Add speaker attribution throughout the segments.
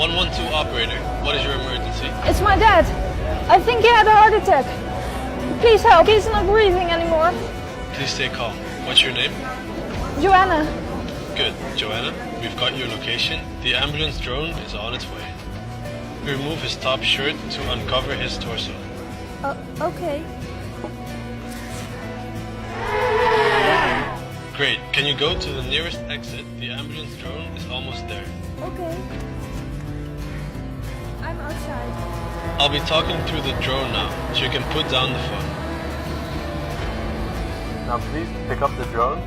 Speaker 1: 112 operator, what is your emergency?
Speaker 2: It's my dad. I think he had a heart attack. Please help. He's not breathing anymore.
Speaker 1: Please stay calm. What's your name?
Speaker 2: Joanna.
Speaker 1: Good, Joanna. We've got your location. The ambulance drone is on its way. Remove his top shirt to uncover his torso.
Speaker 2: Okay.
Speaker 1: Great. Can you go to the nearest exit? The ambulance drone is almost there.
Speaker 2: Okay. I'm outside.
Speaker 1: I'll be talking through the drone now, so you can put down the phone. Now please pick up the drone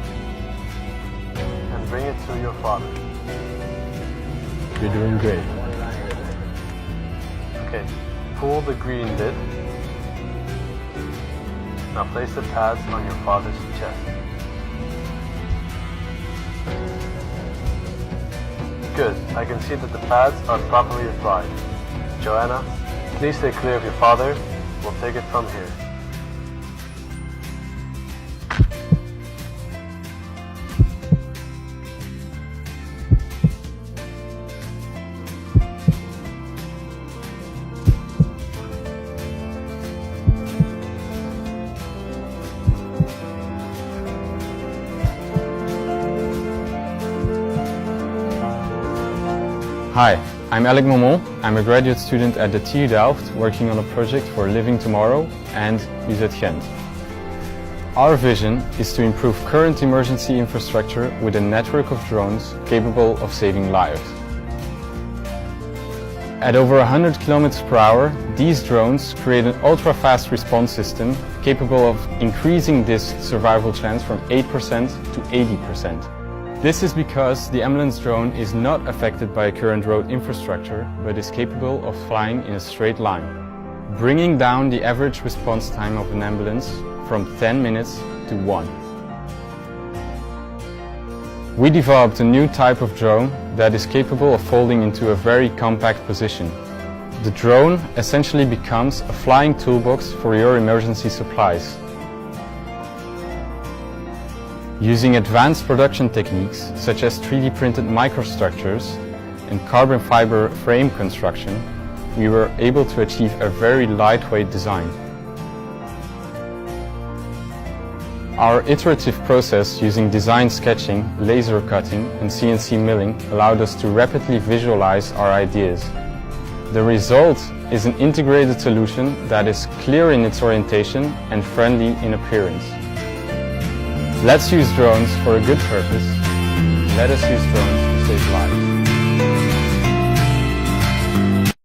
Speaker 1: and bring it to your father. You're doing great. Okay, pull the green lid. Now place the pads on your father's chest. Good, I can see that the pads are properly applied. Joanna, please stay clear of your father. We'll take it from here.
Speaker 3: Hi, I'm Alec Momon. I'm a graduate student at the TU Delft working on a project for Living Tomorrow and UZ Gent. Our vision is to improve current emergency infrastructure with a network of drones capable of saving lives. At over 100 km per hour, these drones create an ultra-fast response system capable of increasing this survival chance from 8% to 80%. This is because the ambulance drone is not affected by current road infrastructure, but is capable of flying in a straight line, bringing down the average response time of an ambulance from 10 minutes to 1. We developed a new type of drone that is capable of folding into a very compact position. The drone essentially becomes a flying toolbox for your emergency supplies. Using advanced production techniques such as 3D printed microstructures and carbon fiber frame construction, we were able to achieve a very lightweight design. Our iterative process using design sketching, laser cutting and CNC milling allowed us to rapidly visualize our ideas. The result is an integrated solution that is clear in its orientation and friendly in appearance. Let's use drones for a good purpose. Let us use drones to save lives.